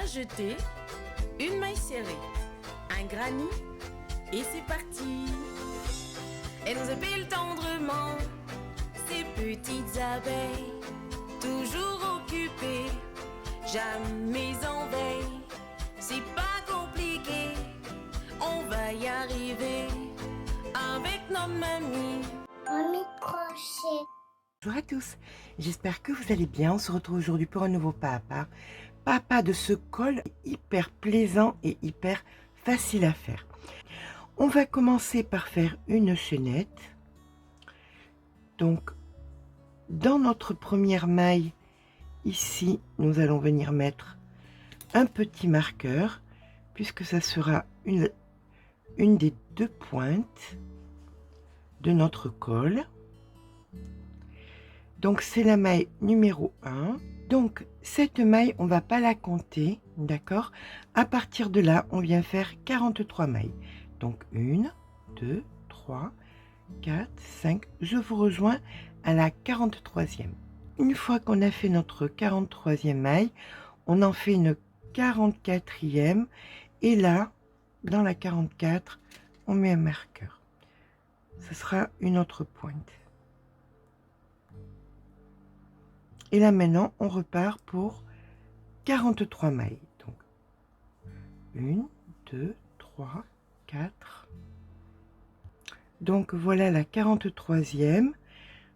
jeter une maille serrée, un granit et c'est parti. Elle nous appelle tendrement, ces petites abeilles, toujours occupées, jamais en veille. C'est pas compliqué, on va y arriver avec notre mamie. Mamie crochet. Bonjour à tous, j'espère que vous allez bien. On se retrouve aujourd'hui pour un nouveau pas à pas. Pas à pas de ce col hyper plaisant et hyper facile à faire. On va commencer par faire une chaînette. Donc, dans notre première maille, ici, nous allons venir mettre un petit marqueur, puisque ça sera une des deux pointes de notre col. Donc c'est la maille numéro 1. Donc cette maille, on va pas la compter, d'accord? À partir de là, on vient faire 43 mailles. Donc 1, 2, 3, 4, 5. Je vous rejoins à la 43e. Une fois qu'on a fait notre 43e maille, on en fait une 44e. Et là, dans la 44, on met un marqueur. Ce sera une autre pointe. Et là maintenant, on repart pour 43 mailles. Donc 1, 2, 3, 4. Donc voilà la 43e.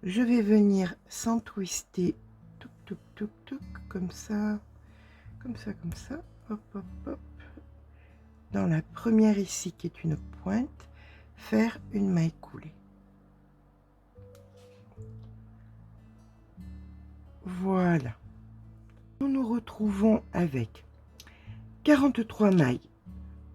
Je vais venir sans twister, touc, touc, touc, touc, comme ça, comme ça, comme ça. Hop, hop, hop. Dans la première ici, qui est une pointe, faire une maille coulée. Voilà. Nous nous retrouvons avec 43 mailles,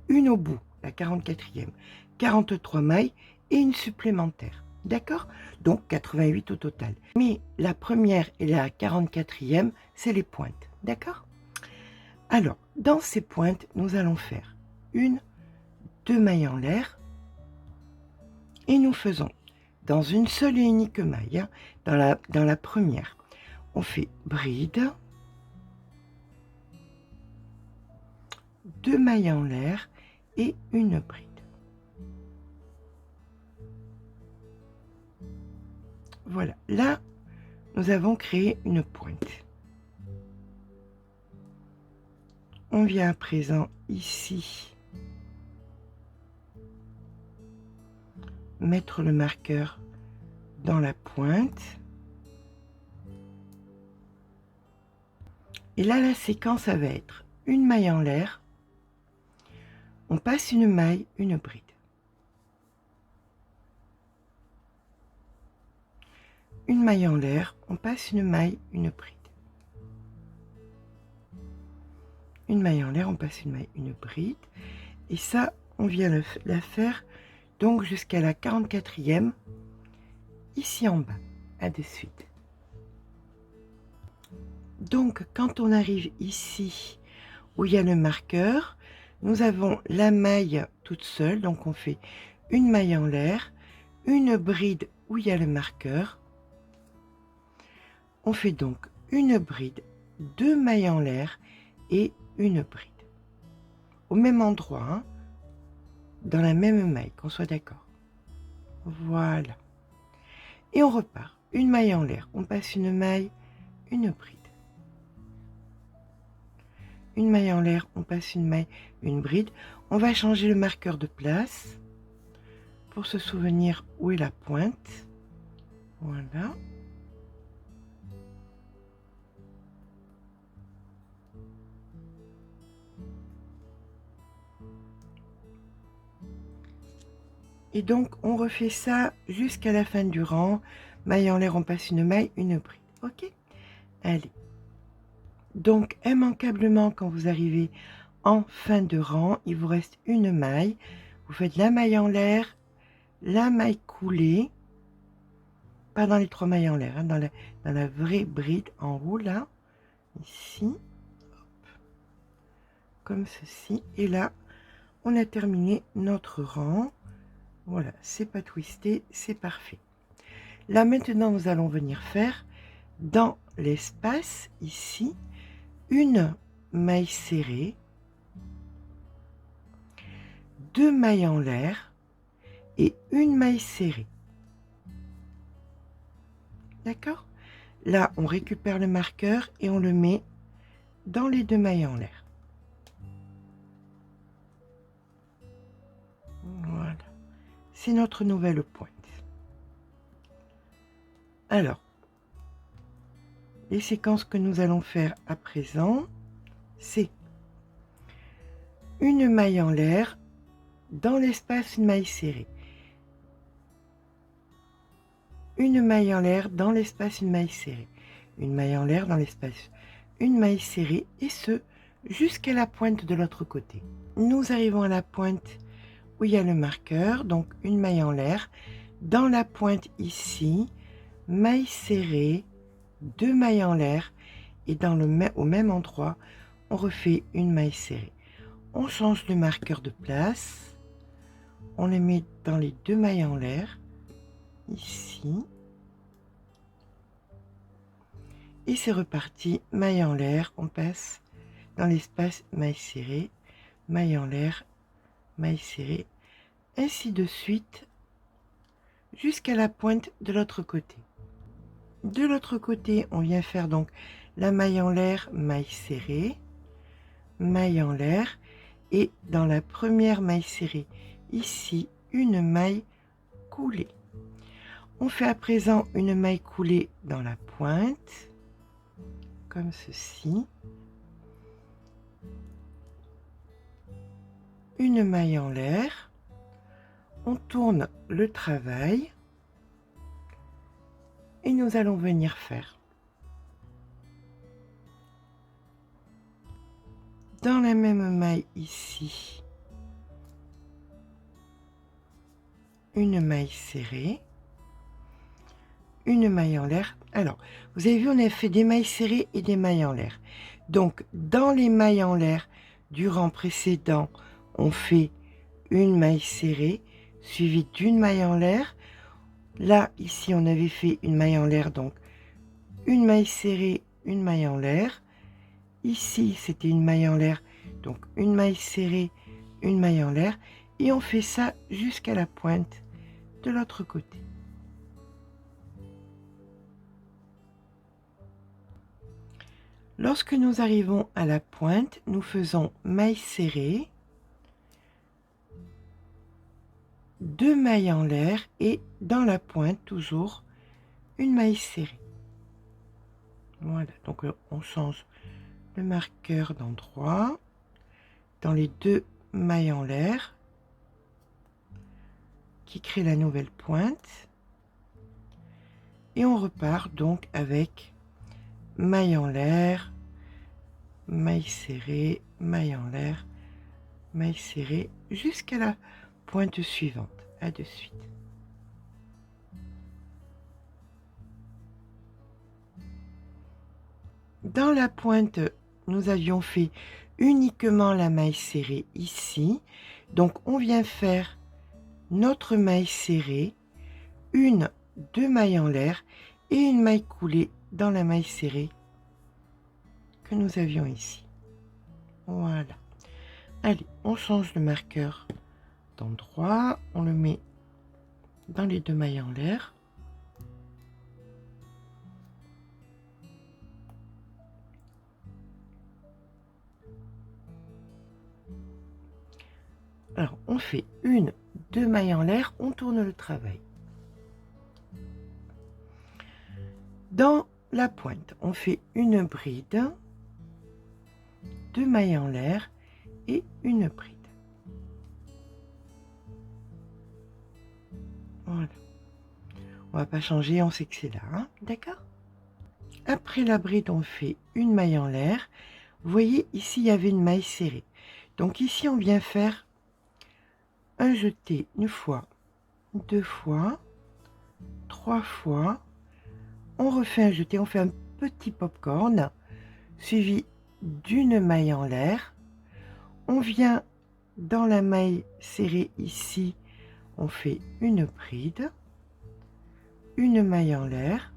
une au bout, la 44e, 43 mailles et une supplémentaire. D'accord? Donc 88 au total. Mais la première et la 44e, c'est les pointes. D'accord? Alors, dans ces pointes, nous allons faire une, deux mailles en l'air et nous faisons dans une seule et unique maille, hein, dans la première. On fait bride, 2 mailles en l'air et une bride. Voilà, là, nous avons créé une pointe. On vient à présent ici mettre le marqueur dans la pointe. Et là, la séquence, ça va être une maille en l'air, on passe une maille, une bride. Une maille en l'air, on passe une maille, une bride. Une maille en l'air, on passe une maille, une bride. Et ça, on vient la faire donc jusqu'à la 44e, ici en bas, à de suite. Donc, quand on arrive ici, où il y a le marqueur, nous avons la maille toute seule. Donc, on fait une maille en l'air, une bride où il y a le marqueur. On fait donc une bride, deux mailles en l'air et une bride. Au même endroit, hein, dans la même maille, qu'on soit d'accord. Voilà. Et on repart. Une maille en l'air, on passe une maille, une bride. Une maille en l'air, on passe une maille, une bride. On va changer le marqueur de place pour se souvenir où est la pointe. Voilà. Et donc, on refait ça jusqu'à la fin du rang. Maille en l'air, on passe une maille, une bride. Ok? Allez. Donc, immanquablement, quand vous arrivez en fin de rang, il vous reste une maille. Vous faites la maille en l'air, la maille coulée, pas dans les 3 mailles en l'air, hein, dans la vraie bride en haut, là, ici, hop, comme ceci. Et là, on a terminé notre rang. Voilà, c'est pas twisté, c'est parfait. Là, maintenant, nous allons venir faire dans l'espace, ici, une mailles serrées, 2 mailles en l'air et une maille serrée. D'accord? Là, on récupère le marqueur et on le met dans les 2 mailles en l'air. Voilà. C'est notre nouvelle pointe. Alors, les séquences que nous allons faire à présent, c'est une maille en l'air, dans l'espace une maille serrée. Une maille en l'air, dans l'espace une maille serrée. Une maille en l'air, dans l'espace une maille serrée, et ce, jusqu'à la pointe de l'autre côté. Nous arrivons à la pointe où il y a le marqueur, donc une maille en l'air. Dans la pointe ici, maille serrée, 2 mailles en l'air, et au même endroit, on refait une maille serrée. On change le marqueur de place, on les met dans les 2 mailles en l'air, ici, et c'est reparti, maille en l'air, on passe dans l'espace maille serrée, maille en l'air, maille serrée, ainsi de suite, jusqu'à la pointe de l'autre côté. De l'autre côté, on vient faire donc la maille en l'air, maille serrée, maille en l'air, et dans la première maille serrée, ici, une maille coulée. On fait à présent une maille coulée dans la pointe, comme ceci. Une maille en l'air. On tourne le travail. Et nous allons venir faire dans la même maille ici une maille serrée, une maille en l'air. Alors, vous avez vu, on a fait des mailles serrées et des mailles en l'air. Donc, dans les mailles en l'air du rang précédent, on fait une maille serrée suivie d'une maille en l'air. Là, ici, on avait fait une maille en l'air, donc une maille serrée, une maille en l'air. Ici, c'était une maille en l'air, donc une maille serrée, une maille en l'air. Et on fait ça jusqu'à la pointe de l'autre côté. Lorsque nous arrivons à la pointe, nous faisons maille serrée, 2 mailles en l'air et dans la pointe toujours une maille serrée. Voilà, donc on change le marqueur d'endroit dans les 2 mailles en l'air qui créent la nouvelle pointe et on repart donc avec maille en l'air, maille serrée, maille en l'air, maille serrée jusqu'à la pointe suivante. À de suite. Dans la pointe, nous avions fait uniquement la maille serrée ici. Donc on vient faire notre maille serrée, 2 mailles en l'air et une maille coulée dans la maille serrée que nous avions ici. Voilà. Allez, on change le marqueur d'endroit, on le met dans les 2 mailles en l'air. Alors, on fait 2 mailles en l'air, on tourne le travail. Dans la pointe, on fait une bride, 2 mailles en l'air et une bride. Voilà. On va pas changer, on sait que c'est là, hein, d'accord? Après la bride, on fait une maille en l'air. Vous voyez, ici, il y avait une maille serrée. Donc ici, on vient faire un jeté une fois, 2 fois, 3 fois. On refait un jeté, on fait un petit popcorn suivi d'une maille en l'air. On vient dans la maille serrée ici, on fait une bride, une maille en l'air.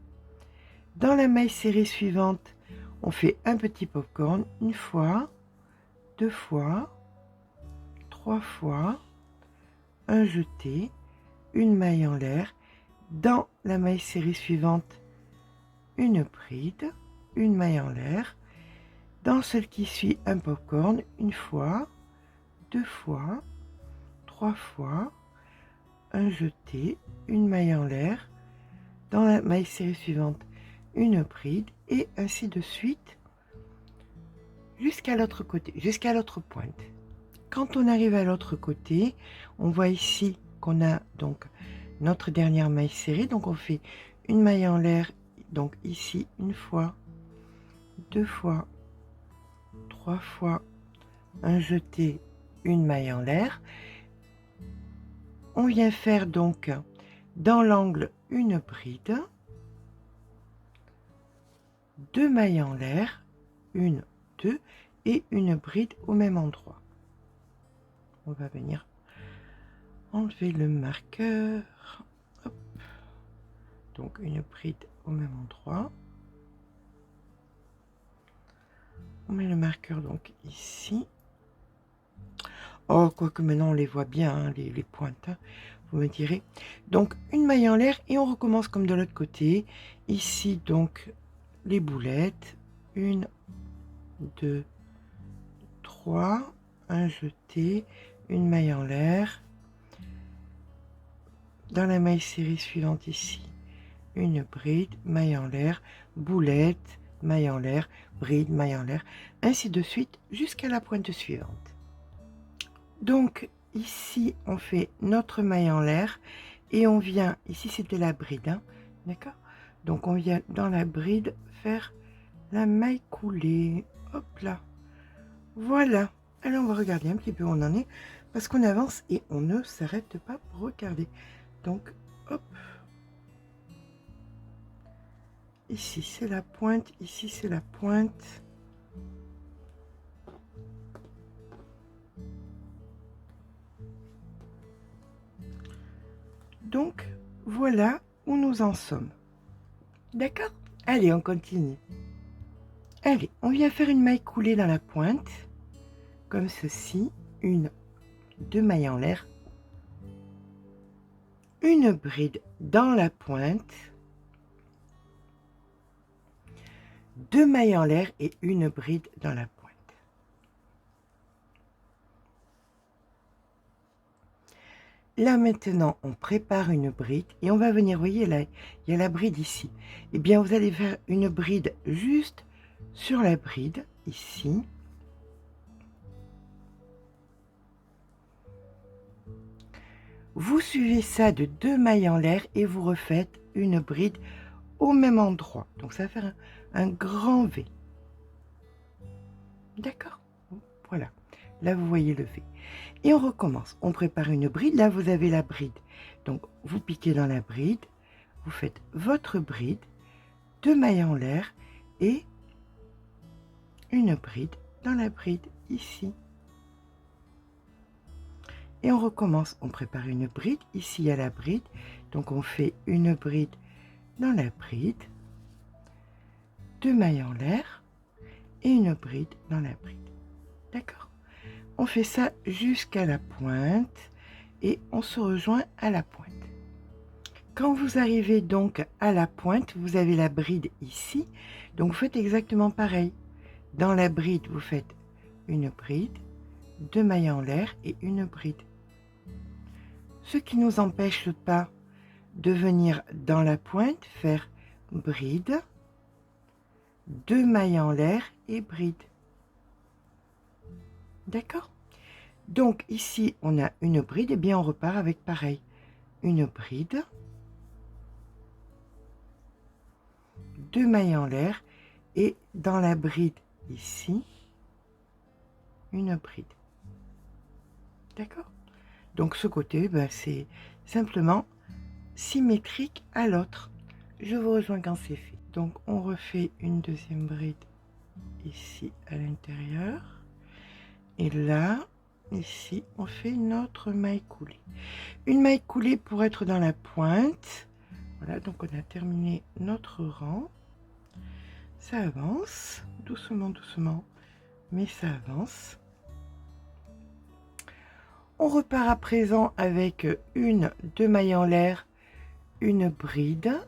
Dans la maille serrée suivante, on fait un petit popcorn une fois, 2 fois, 3 fois, un jeté, une maille en l'air, dans la maille série suivante, une bride, une maille en l'air, dans celle qui suit un popcorn, une fois, 2 fois, 3 fois, un jeté, une maille en l'air, dans la maille série suivante, une bride, et ainsi de suite jusqu'à l'autre côté, jusqu'à l'autre pointe. Quand on arrive à l'autre côté, on voit ici qu'on a donc notre dernière maille serrée, donc on fait une maille en l'air, donc ici une fois, 2 fois, 3 fois, un jeté, une maille en l'air. On vient faire donc dans l'angle une bride, 2 mailles en l'air, une, 2 et une bride au même endroit. On va venir enlever le marqueur. Hop. Donc une bride au même endroit. On met le marqueur donc ici. Oh, quoique maintenant on les voit bien, hein, les pointes, hein, vous me direz. Donc une maille en l'air et on recommence comme de l'autre côté. Ici donc les boulettes. 1, 2, 3, un jeté, une maille en l'air. Dans la maille série suivante ici, une bride, maille en l'air, boulette, maille en l'air, bride, maille en l'air, ainsi de suite jusqu'à la pointe suivante. Donc ici on fait notre maille en l'air et on vient, ici c'était la bride, hein, d'accord? Donc on vient dans la bride faire la maille coulée, hop là, voilà. Alors on va regarder un petit peu où on en est, parce qu'on avance et on ne s'arrête pas pour regarder. Donc hop, ici c'est la pointe, ici c'est la pointe. Donc voilà où nous en sommes. D'accord? Allez, on continue. Allez, on vient faire une maille coulée dans la pointe, comme ceci, une, 2 mailles en l'air, une bride dans la pointe, 2 mailles en l'air et une bride dans la pointe. Là maintenant, on prépare une bride et on va venir, vous voyez là, il y a la bride ici. Eh bien, vous allez faire une bride juste sur la bride, ici. Vous suivez ça de 2 mailles en l'air et vous refaites une bride au même endroit. Donc ça va faire un grand V. D'accord? Voilà. Là, vous voyez le V. Et on recommence. On prépare une bride. Là, vous avez la bride. Donc, vous piquez dans la bride. Vous faites votre bride, 2 mailles en l'air et une bride dans la bride ici. Et on recommence. On prépare une bride. Ici, il y a la bride. Donc, on fait une bride dans la bride, 2 mailles en l'air et une bride dans la bride. D'accord? On fait ça jusqu'à la pointe et on se rejoint à la pointe. Quand vous arrivez donc à la pointe, vous avez la bride ici. Donc vous faites exactement pareil. Dans la bride, vous faites une bride, 2 mailles en l'air et une bride. Ce qui ne nous empêche pas de venir dans la pointe, faire bride, 2 mailles en l'air et bride. D'accord? Donc ici, on a une bride, et bien on repart avec pareil. Une bride, 2 mailles en l'air et dans la bride ici, une bride. D'accord? Donc ce côté, ben, c'est simplement symétrique à l'autre. Je vous rejoins quand c'est fait. Donc on refait une deuxième bride ici à l'intérieur. Et là, ici, on fait une autre maille coulée. Une maille coulée pour être dans la pointe. Voilà, donc on a terminé notre rang. Ça avance, doucement, doucement, mais ça avance. On repart à présent avec une, 2 mailles en l'air, une bride,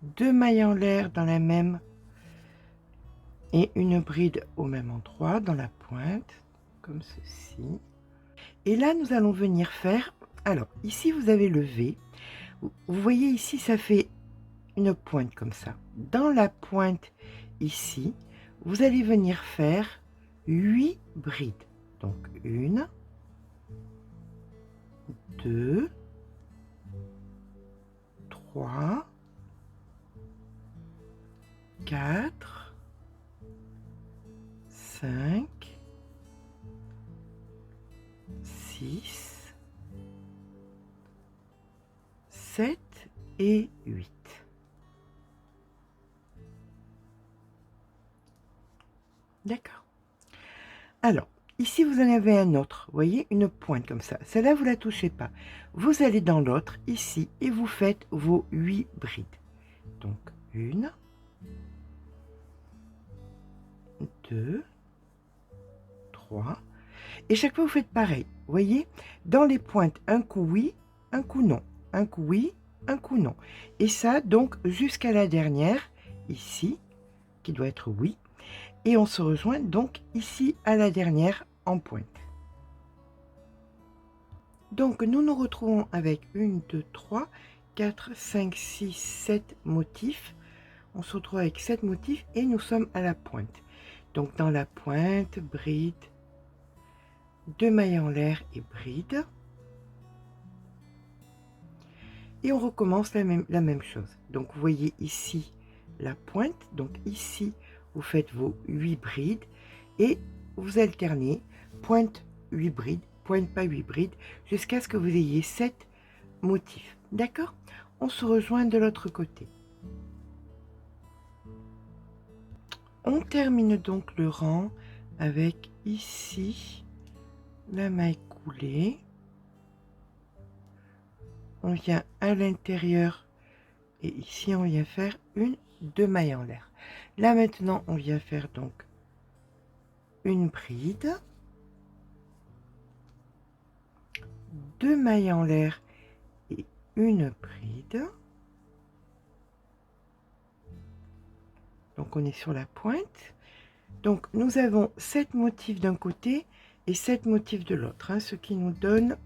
2 mailles en l'air dans la même et une bride au même endroit dans la pointe, comme ceci. Et là, nous allons venir faire, alors ici vous avez le V, vous voyez ici ça fait une pointe comme ça. Dans la pointe ici, vous allez venir faire 8 brides. Donc 1, 2, 3, 4, 5, 6, 7 et 8. D'accord. Alors, ici, vous en avez un autre. Vous voyez, une pointe comme ça. Celle-là, vous ne la touchez pas. Vous allez dans l'autre, ici, et vous faites vos 8 brides. Donc, 1, 2, 3. Et chaque fois, vous faites pareil. Vous voyez, dans les pointes, un coup oui, un coup non. Un coup oui, un coup non. Et ça, donc, jusqu'à la dernière, ici, qui doit être oui. Et on se rejoint donc ici à la dernière en pointe. Donc nous nous retrouvons avec 1, 2, 3, 4, 5, 6, 7 motifs. On se retrouve avec 7 motifs et nous sommes à la pointe. Donc dans la pointe, bride, 2 mailles en l'air et bride. Et on recommence la même chose. Donc vous voyez ici la pointe, donc ici vous faites vos 8 brides et vous alternez pointe 8 brides, pointe pas 8 brides, jusqu'à ce que vous ayez 7 motifs. D'accord? On se rejoint de l'autre côté. On termine donc le rang avec ici la maille coulée. On vient à l'intérieur et ici on vient faire une, 2 mailles en l'air. Là maintenant on vient faire donc une bride, 2 mailles en l'air et une bride. Donc on est sur la pointe. Donc nous avons 7 motifs d'un côté et 7 motifs de l'autre, hein, ce qui nous donne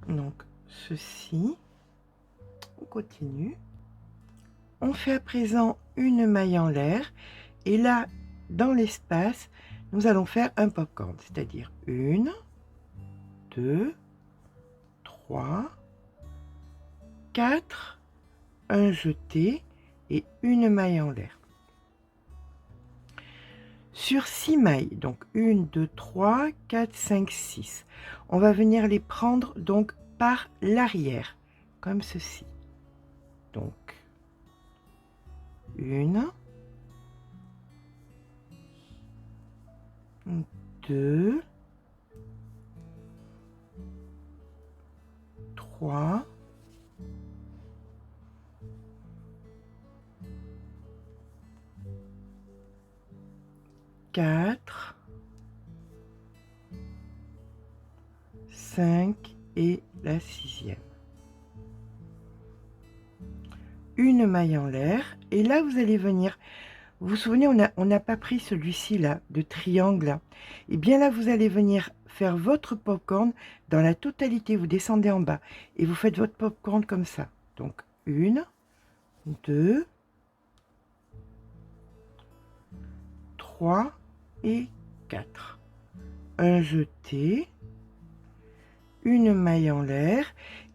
donc ceci. On continue. On fait à présent une maille en l'air et là dans l'espace nous allons faire un popcorn, c'est-à-dire 1, 2, 3, 4, un jeté et une maille en l'air. Sur 6 mailles, donc 1, 2, 3, 4, 5, 6, on va venir les prendre donc par l'arrière, comme ceci. Donc, 1, 2, 3, 4, 5 et la 6e. Une maille en l'air et là vous allez venir, vous vous souvenez, on n'a pas pris celui-ci là de triangle, et bien là vous allez venir faire votre popcorn dans la totalité. Vous descendez en bas et vous faites votre popcorn comme ça. Donc 1, 2, 3 et 4. Un jeté, une maille en l'air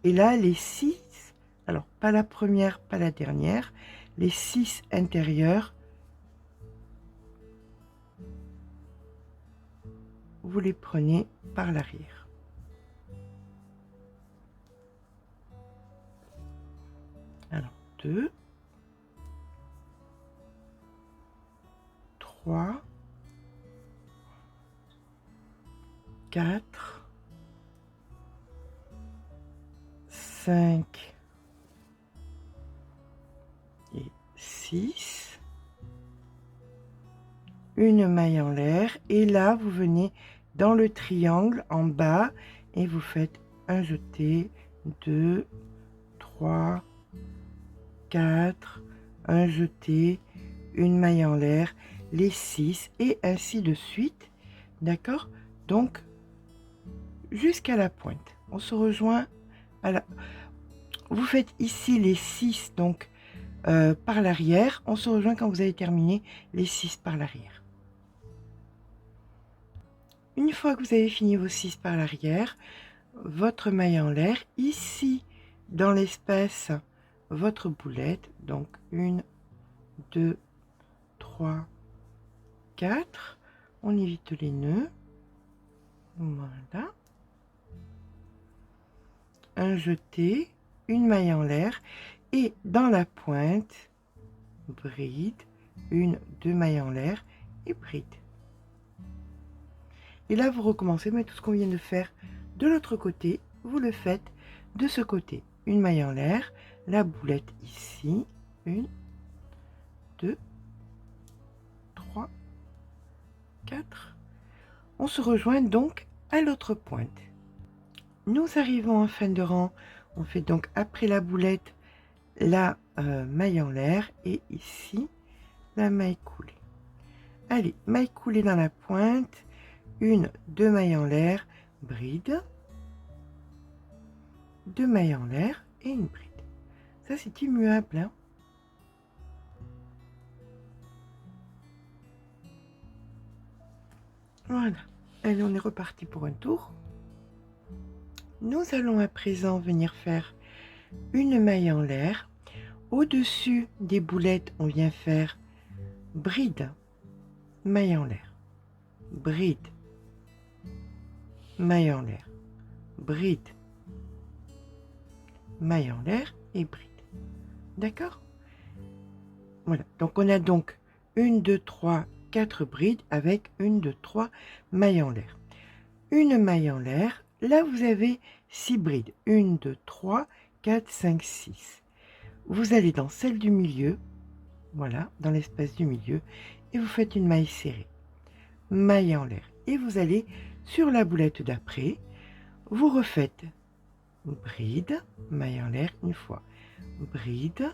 et là les 6, alors pas la première, pas la dernière, les 6 intérieurs, vous les prenez par l'arrière. Alors 2, 3, 4, 5 et 6. une maille en l'air et là vous venez dans le triangle en bas et vous faites un jeté, 2, 3, 4, un jeté, une maille en l'air, les 6 et ainsi de suite. D'accord? Donc jusqu'à la pointe. On se rejoint à la... Vous faites ici les 6 donc par l'arrière. On se rejoint quand vous avez terminé les 6 par l'arrière. Une fois que vous avez fini vos 6 par l'arrière, votre maille en l'air, ici dans l'espace, votre boulette, donc 1, 2, 3, 4, on évite les nœuds, voilà, un jeté, une maille en l'air, et dans la pointe, bride, 1, 2 mailles en l'air, et bride. Et là, vous recommencez, mais tout ce qu'on vient de faire de l'autre côté, vous le faites de ce côté. Une maille en l'air, la boulette ici, 1, 2, 3, 4. On se rejoint donc à l'autre pointe. Nous arrivons en fin de rang. On fait donc après la boulette, la maille en l'air et ici, la maille coulée. Allez, maille coulée dans la pointe. 1, 2 mailles en l'air, bride, 2 mailles en l'air et une bride. Ça, c'est immuable. Hein? Voilà. Allez, on est reparti pour un tour. Nous allons à présent venir faire une maille en l'air. Au-dessus des boulettes, on vient faire bride, maille en l'air, bride, maille en l'air, bride, maille en l'air et bride. D'accord? Voilà. Donc on a donc 1, 2, 3, 4 brides avec 1, 2, 3 mailles en l'air. Une maille en l'air, là vous avez 6 brides. 1, 2, 3, 4, 5, 6. Vous allez dans celle du milieu, voilà, dans l'espace du milieu, et vous faites une maille serrée. Maille en l'air. Et vous allez sur la boulette d'après, vous refaites bride, maille en l'air une fois, bride,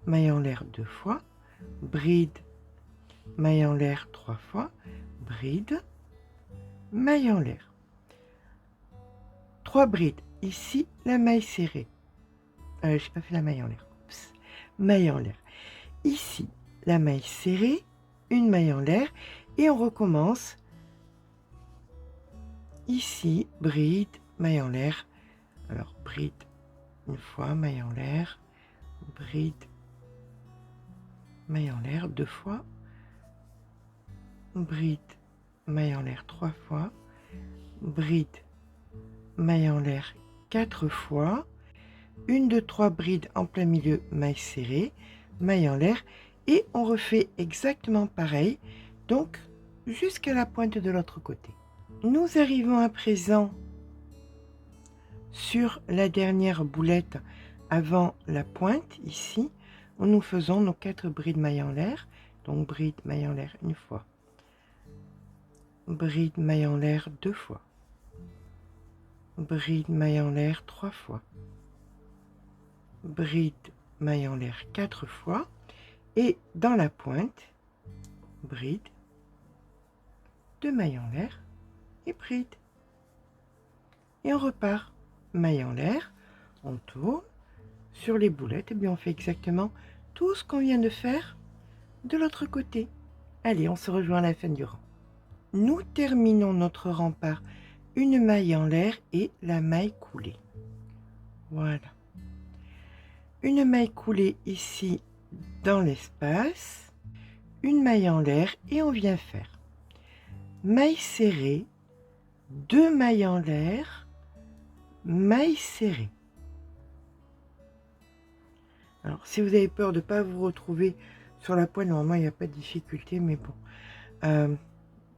maille en l'air 2 fois, bride, maille en l'air 3 fois, bride, maille en l'air. 3 brides. Ici, la maille serrée. Je n'ai pas fait la maille en l'air. Maille en l'air. Ici, la maille serrée, une maille en l'air, et on recommence. Ici, bride, maille en l'air. Alors, bride une fois, maille en l'air, bride, maille en l'air 2 fois, bride, maille en l'air 3 fois, bride, maille en l'air 4 fois, 1, 2, 3 brides en plein milieu, maille serrée, maille en l'air, et on refait exactement pareil, donc jusqu'à la pointe de l'autre côté. Nous arrivons à présent sur la dernière boulette avant la pointe, ici, où nous faisons nos 4 brides maille en l'air, donc bride, maille en l'air une fois, bride, maille en l'air 2 fois, bride, maille en l'air 3 fois, bride, maille en l'air 4 fois, et dans la pointe, bride, 2 mailles en l'air et bride. Et on repart, maille en l'air, on tourne sur les boulettes, et bien on fait exactement tout ce qu'on vient de faire de l'autre côté. Allez, on se rejoint à la fin du rang. Nous terminons notre rang par une maille en l'air et la maille coulée. Voilà. Une maille coulée ici dans l'espace, une maille en l'air et on vient faire maille serrée, 2 mailles en l'air, maille serrée. Alors si vous avez peur de ne pas vous retrouver sur la pointe, normalement il n'y a pas de difficulté, mais bon,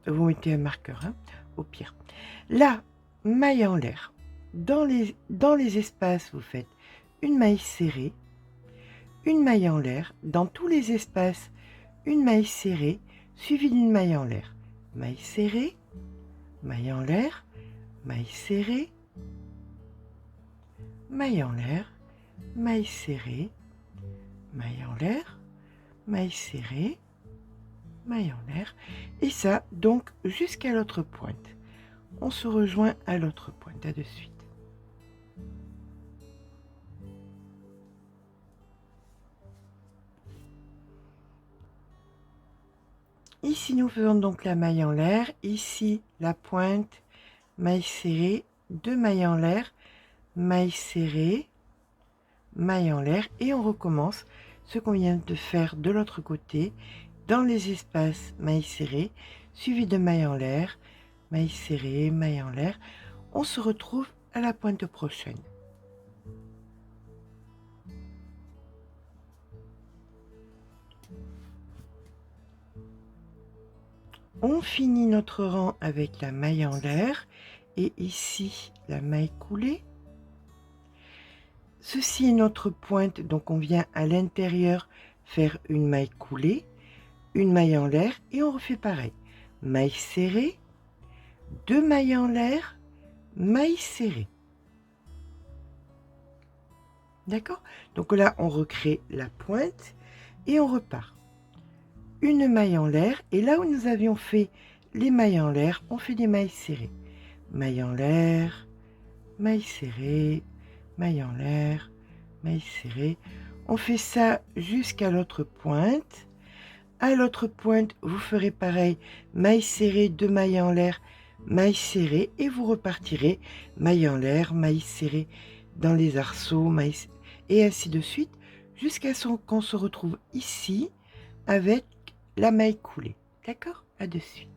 vous mettez un marqueur, hein, au pire. Là, maille en l'air, dans les espaces vous faites une maille serrée, une maille en l'air, dans tous les espaces une maille serrée, suivi d'une maille en l'air. Maille serrée, maille en l'air, maille serrée, maille en l'air, maille serrée, maille en l'air, maille serrée, maille en l'air, et ça donc jusqu'à l'autre pointe. On se rejoint à l'autre pointe, à de suite. Ici, nous faisons donc la maille en l'air. Ici, la pointe, maille serrée, 2 mailles en l'air, maille serrée, maille en l'air. Et on recommence ce qu'on vient de faire de l'autre côté, dans les espaces maille serrée, suivi de maille en l'air, maille serrée, maille en l'air. On se retrouve à la pointe prochaine. On finit notre rang avec la maille en l'air et ici la maille coulée. Ceci est notre pointe, donc on vient à l'intérieur faire une maille coulée, une maille en l'air et on refait pareil. Maille serrée, 2 mailles en l'air, maille serrée. D'accord? Donc là on recrée la pointe et on repart. Une maille en l'air et là où nous avions fait les mailles en l'air, on fait des mailles serrées. Maille en l'air, maille serrée, maille en l'air, maille serrée. On fait ça jusqu'à l'autre pointe. À l'autre pointe, vous ferez pareil, maille serrée, 2 mailles en l'air, maille serrée et vous repartirez maille en l'air, maille serrée dans les arceaux, maille et ainsi de suite jusqu'à ce qu'on se retrouve ici avec la maille coulée. D'accord? À de suite.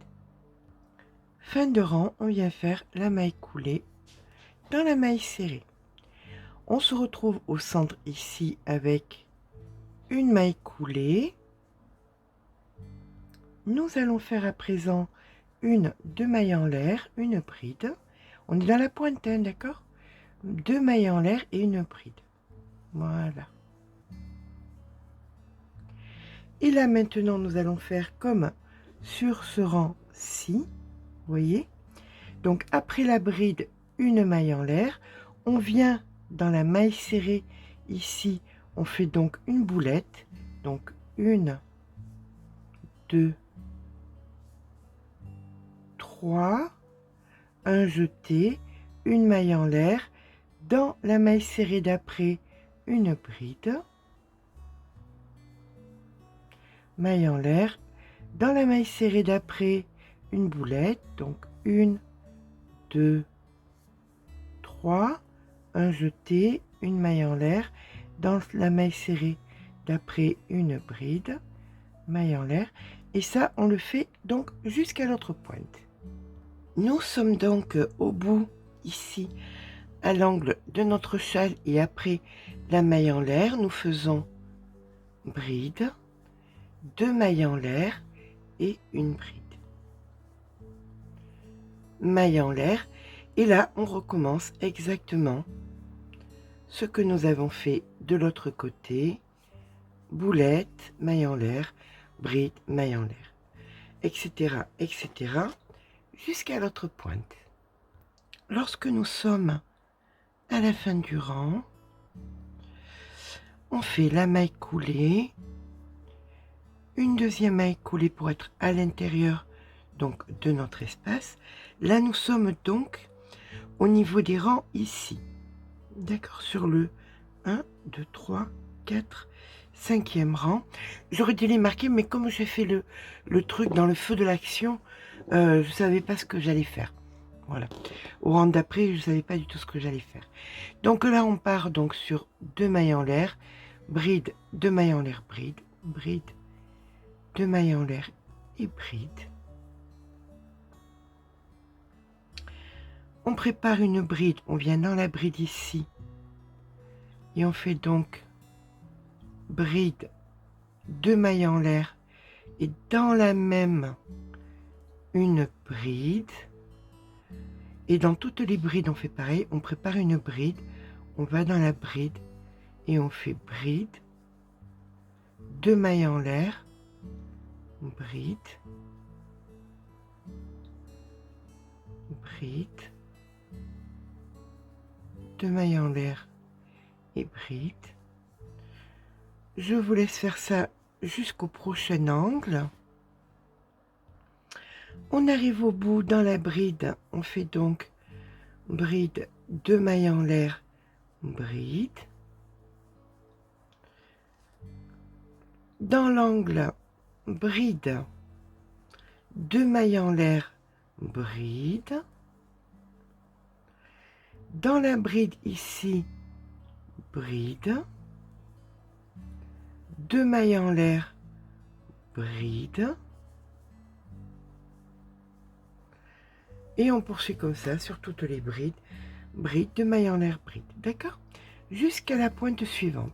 Fin de rang, on vient faire la maille coulée dans la maille serrée. On se retrouve au centre ici avec une maille coulée. Nous allons faire à présent 2 mailles en l'air, une bride. On est dans la pointe, hein, d'accord? 2 mailles en l'air et une bride. Voilà. Et là maintenant nous allons faire comme sur ce rang-ci, vous voyez. Donc après la bride, une maille en l'air, on vient dans la maille serrée ici, on fait donc une boulette, donc 1, 2, 3, un jeté, une maille en l'air, dans la maille serrée d'après, une bride, maille en l'air, dans la maille serrée d'après, une boulette, donc 1, 2, 3, un jeté, une maille en l'air, dans la maille serrée d'après, une bride, maille en l'air, et ça on le fait donc jusqu'à l'autre pointe. Nous sommes donc au bout ici à l'angle de notre châle et après la maille en l'air, nous faisons bride, 2 mailles en l'air et une bride. Maille en l'air et là on recommence exactement ce que nous avons fait de l'autre côté, boulette, maille en l'air, bride, maille en l'air, etc., etc., jusqu'à l'autre pointe. Lorsque nous sommes à la fin du rang, on fait la maille coulée, une deuxième maille coulée pour être à l'intérieur donc de notre espace. Là nous sommes donc au niveau des rangs ici, d'accord, sur le 1, 2, 3, 4, 5e rang. J'aurais dû les marquer, mais comme j'ai fait le truc dans le feu de l'action, je ne savais pas ce que j'allais faire. Voilà. Au rang d'après, je ne savais pas du tout ce que j'allais faire. Donc là, on part donc sur 2 mailles en l'air, bride, 2 mailles en l'air, bride, bride, 2 mailles en l'air et bride. On prépare une bride, on vient dans la bride ici. Et on fait donc bride, 2 mailles en l'air et dans la même une bride. Et dans toutes les brides on fait pareil, on prépare une bride, on va dans la bride et on fait bride, 2 mailles en l'air, bride, bride, 2 mailles en l'air et bride. Je vous laisse faire ça jusqu'au prochain angle. On arrive au bout dans la bride, on fait donc bride, 2 mailles en l'air, bride. Dans l'angle, bride, 2 mailles en l'air, bride. Dans la bride ici, bride, 2 mailles en l'air, bride. Et on poursuit comme ça sur toutes les brides. Bride, 2 mailles en l'air, bride. D'accord? Jusqu'à la pointe suivante.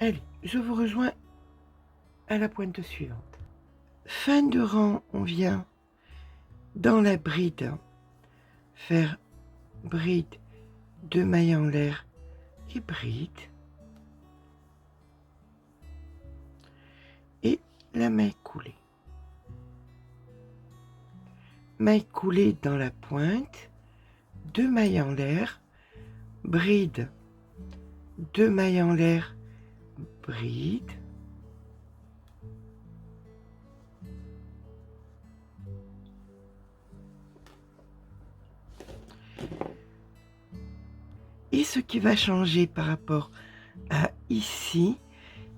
Allez, je vous rejoins à la pointe suivante. Fin de rang, on vient dans la bride faire bride, 2 mailles en l'air et bride. Et la maille coulée. Maille coulée dans la pointe, 2 mailles en l'air, bride, 2 mailles en l'air, bride. Et ce qui va changer par rapport à ici,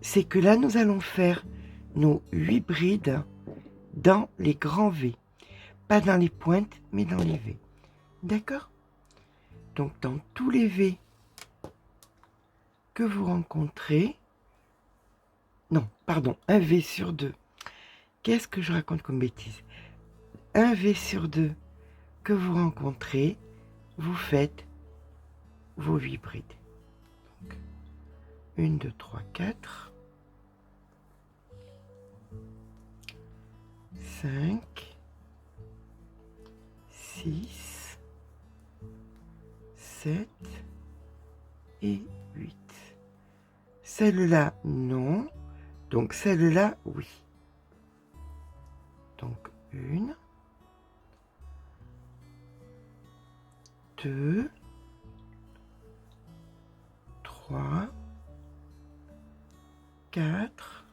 c'est que là, nous allons faire nos 8 brides dans les grands V. Pas dans les pointes, mais dans les V. D'accord? Donc, dans tous les V que vous rencontrez... Non, pardon, un V sur 2. Qu'est-ce que je raconte comme bêtise? Un V sur 2 que vous rencontrez, vous faites vos 8 brides. Donc, 1, 2, 3, 4, 5, 6, 7 et 8. Celle-là, non. Donc, celle-là, oui. Donc, 1, 2, 3, 4,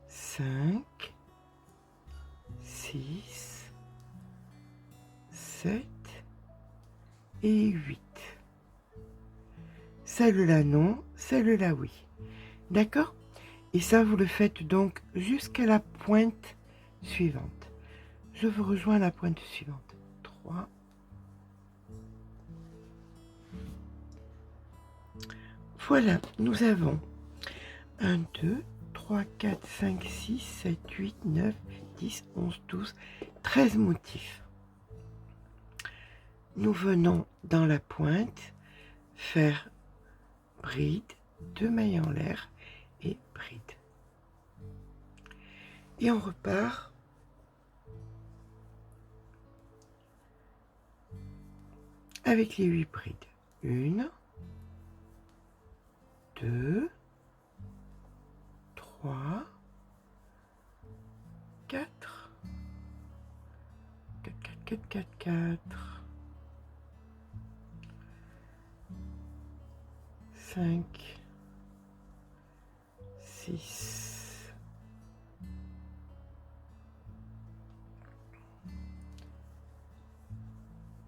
5, 6, 7 et 8. Celle-là non, celle-là oui. D'accord? Et ça, vous le faites donc jusqu'à la pointe suivante. Je vous rejoins à la pointe suivante. 3. Voilà, nous avons 1, 2, 3, 4, 5, 6, 7, 8, 9, 10, 11, 12, 13 motifs. Nous venons dans la pointe faire bride, 2 mailles en l'air et bride. Et on repart avec les 8 brides. 1, 2, 3, 4, 4, 4, 4, 4, 4, 5, 6,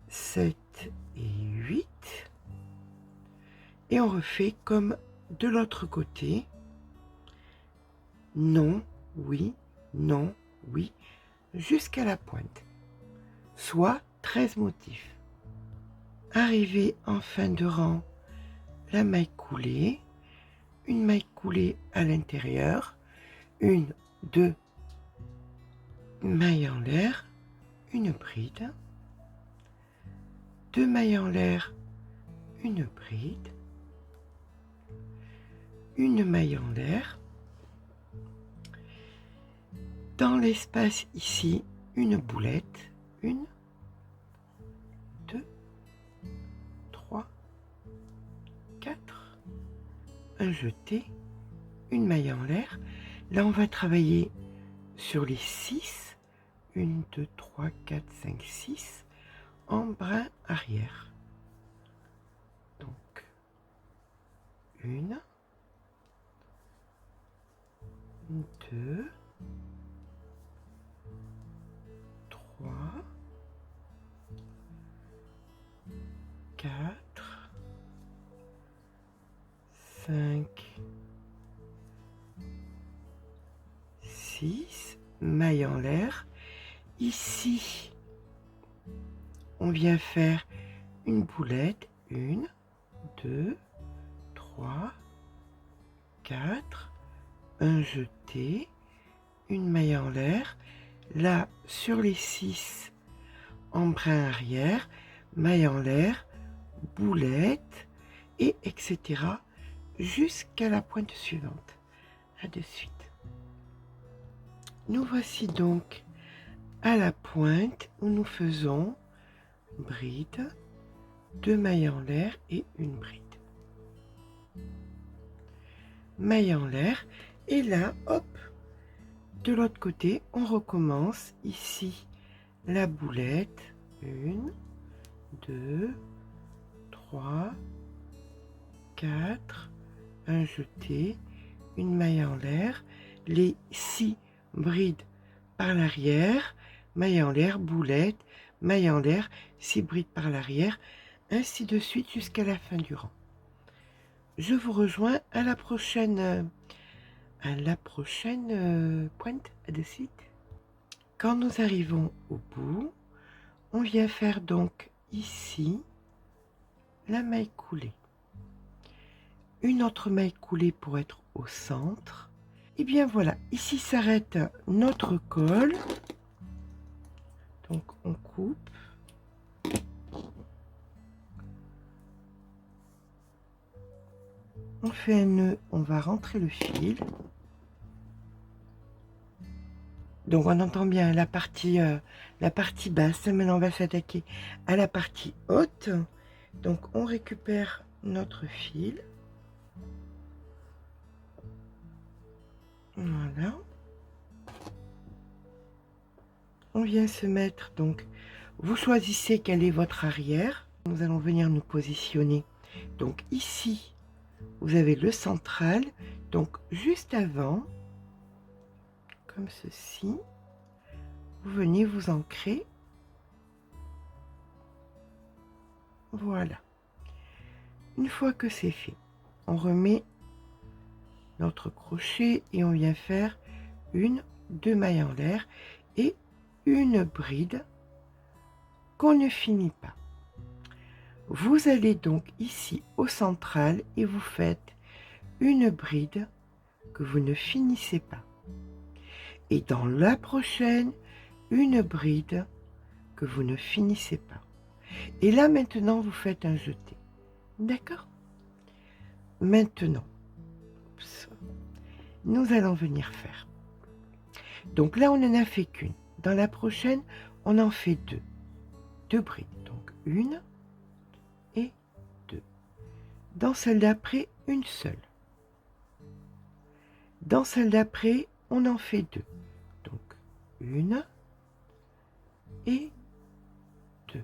7 et 8. Et on refait comme de l'autre côté. Non, oui, non, oui, jusqu'à la pointe. Soit 13 motifs. Arrivé en fin de rang, la maille coulée, une maille coulée à l'intérieur, 1, 2 mailles en l'air, une bride, 2 mailles en l'air, une bride, une maille en l'air, dans l'espace ici, une boulette, 1, 2, 3, jeté, une maille en l'air. Là, on va travailler sur les 6, 1, 2, 3, 4, 5, 6, en brin arrière. Donc, 1, 2, 3, 4, 5, 6, maille en l'air. Ici, on vient faire une boulette, 1, 2, 3, 4, un jeté, une maille en l'air. Là, sur les 6, en brin arrière, maille en l'air, boulette, et etc. jusqu'à la pointe suivante. À de suite. Nous voici donc à la pointe où nous faisons bride, 2 mailles en l'air et une bride. Maille en l'air, et là, hop, de l'autre côté, on recommence ici la boulette, 1, 2, 3, 4, un jeté, une maille en l'air, les 6 brides par l'arrière, maille en l'air, boulette, maille en l'air, 6 brides par l'arrière, ainsi de suite jusqu'à la fin du rang. Je vous rejoins à la prochaine pointe, à de suite. Quand nous arrivons au bout, on vient faire donc ici la maille coulée. Une autre maille coulée pour être au centre. Et bien voilà, ici s'arrête notre col. Donc on coupe. On fait un nœud, on va rentrer le fil. Donc on entend bien la partie basse. Maintenant on va s'attaquer à la partie haute. Donc on récupère notre fil. Voilà. On vient se mettre, donc vous choisissez quel est votre arrière. Nous allons venir nous positionner. Donc ici, vous avez le central. Donc juste avant, comme ceci, vous venez vous ancrer. Voilà. Une fois que c'est fait, on remet notre crochet et on vient faire 1, 2 mailles en l'air et une bride qu'on ne finit pas. Vous allez donc ici au central et vous faites une bride que vous ne finissez pas. Et dans la prochaine, une bride que vous ne finissez pas. Et là maintenant, vous faites un jeté. D'accord? Maintenant, nous allons venir faire. Donc là, on n'en a fait qu'une. Dans la prochaine, on en fait 2. 2 brides. Donc 1 et 2. Dans celle d'après, une seule. Dans celle d'après, on en fait 2. Donc 1 et 2.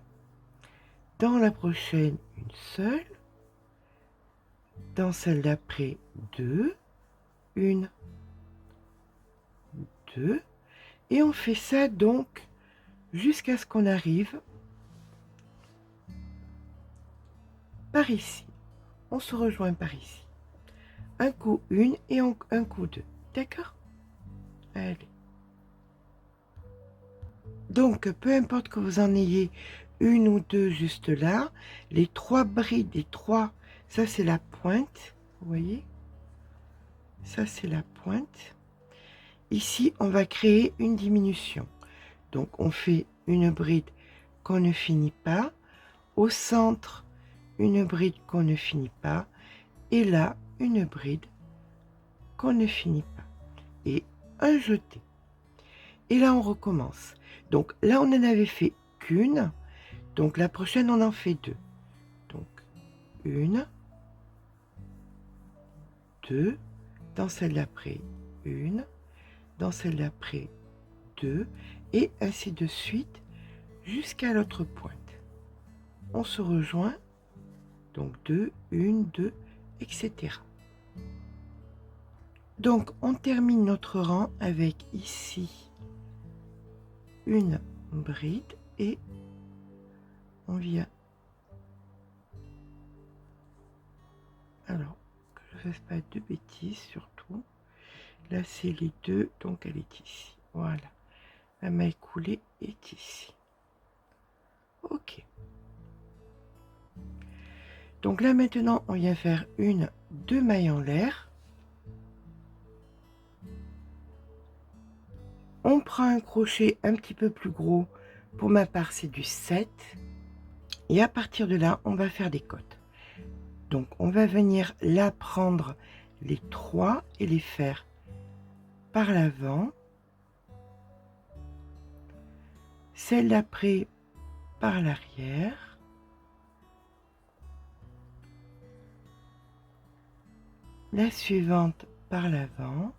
Dans la prochaine, une seule. Dans celle d'après, 2. 1, 2. Et on fait ça donc jusqu'à ce qu'on arrive par ici. On se rejoint par ici. Un coup 1 et un coup 2. D'accord? Allez. Donc, peu importe que vous en ayez une ou deux juste là, les 3 brides, les 3, ça c'est la pointe, vous voyez? Ça c'est la pointe. Ici, on va créer une diminution. Donc, on fait une bride qu'on ne finit pas. Au centre, une bride qu'on ne finit pas. Et là, une bride qu'on ne finit pas. Et un jeté. Et là, on recommence. Donc, là, on n'en avait fait qu'une. Donc, la prochaine, on en fait 2. Donc, 1, 2, dans celle d'après 1, dans celle d'après 2, et ainsi de suite jusqu'à l'autre pointe. On se rejoint, donc 2, 1, 2, etc. Donc on termine notre rang avec ici une bride et on vient, alors que je ne fasse pas de bêtises surtout, là c'est les deux, donc elle est ici, voilà, la maille coulée est ici. Ok, donc là maintenant on vient faire deux mailles en l'air, on prend un crochet un petit peu plus gros, pour ma part c'est du 7, et à partir de là on va faire des côtes. Donc on va venir là prendre les 3 et les faire par l'avant, celle d'après par l'arrière, la suivante par l'avant,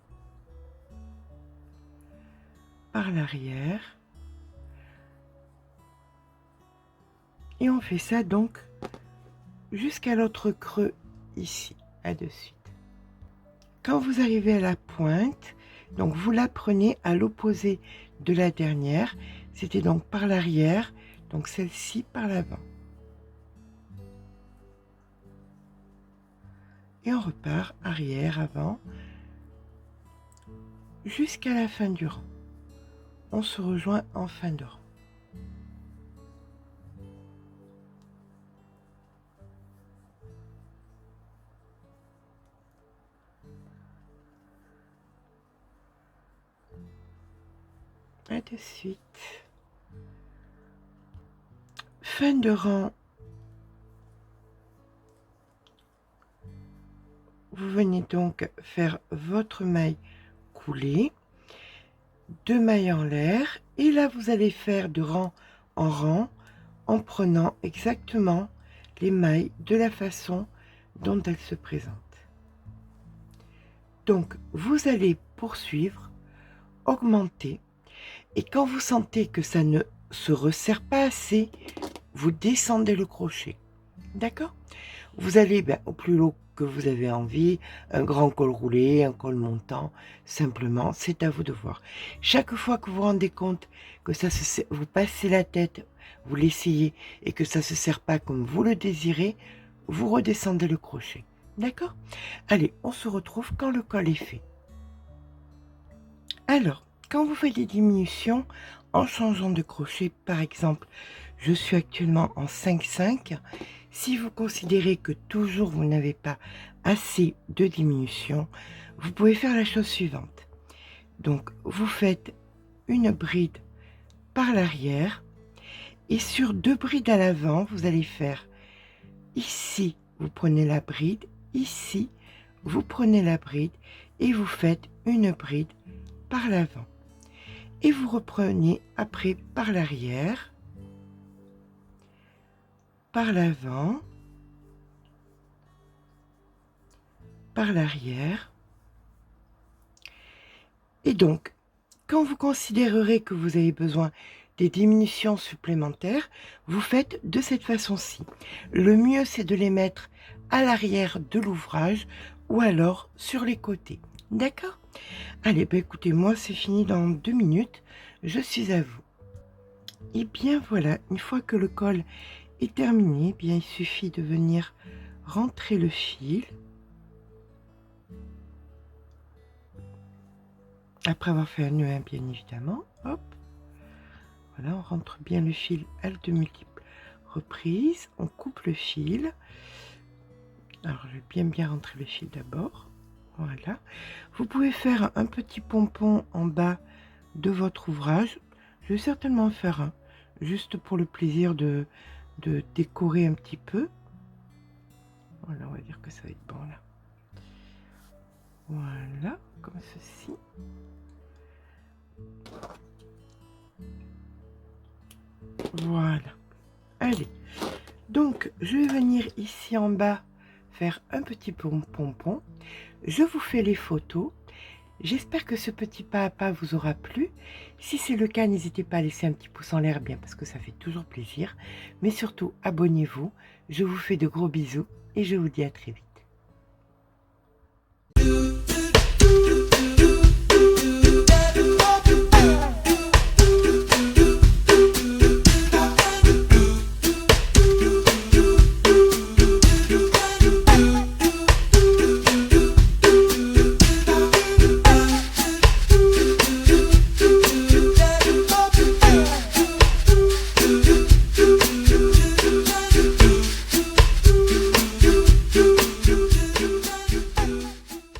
par l'arrière, et on fait ça donc jusqu'à l'autre creux ici, à de suite. Quand vous arrivez à la pointe, donc vous la prenez à l'opposé de la dernière, c'était donc par l'arrière, donc celle-ci par l'avant. Et on repart arrière, avant, jusqu'à la fin du rang. On se rejoint en fin de rang. À de suite. Fin de rang. Vous venez donc faire votre maille coulée, 2 mailles en l'air, et là vous allez faire de rang en rang en prenant exactement les mailles de la façon dont elles se présentent. Donc vous allez poursuivre, augmenter, et quand vous sentez que ça ne se resserre pas assez, vous descendez le crochet. D'accord? Vous allez au plus haut que vous avez envie, un grand col roulé, un col montant, simplement, c'est à vous de voir. Chaque fois que vous vous rendez compte que ça vous passez la tête, vous l'essayez et que ça ne se serre pas comme vous le désirez, vous redescendez le crochet. D'accord? Allez, on se retrouve quand le col est fait. Alors, quand vous faites des diminutions, en changeant de crochet, par exemple, je suis actuellement en 5,5. Si vous considérez que toujours vous n'avez pas assez de diminution, vous pouvez faire la chose suivante. Donc, vous faites une bride par l'arrière et sur 2 brides à l'avant, vous allez faire ici, vous prenez la bride, ici, vous prenez la bride et vous faites une bride par l'avant. Et vous reprenez après par l'arrière, par l'avant, par l'arrière. Et donc, quand vous considérerez que vous avez besoin des diminutions supplémentaires, vous faites de cette façon-ci. Le mieux, c'est de les mettre à l'arrière de l'ouvrage ou alors sur les côtés. D'accord? Allez, écoutez, moi, c'est fini dans 2 minutes. Je suis à vous. Et bien voilà, une fois que le col est terminé, bien il suffit de venir rentrer le fil. Après avoir fait un nœud, bien évidemment, hop, voilà, on rentre bien le fil à de multiples reprises, on coupe le fil. Alors, je vais bien rentrer le fil d'abord, voilà. Vous pouvez faire un petit pompon en bas de votre ouvrage. Je vais certainement en faire un, juste pour le plaisir de décorer un petit peu. Voilà, on va dire que ça va être bon là. Voilà, comme ceci. Voilà. Allez. Donc, je vais venir ici en bas faire un petit pompon. Je vous fais les photos. J'espère que ce petit pas à pas vous aura plu. Si c'est le cas, n'hésitez pas à laisser un petit pouce en l'air, bien parce que ça fait toujours plaisir. Mais surtout, abonnez-vous. Je vous fais de gros bisous et je vous dis à très vite.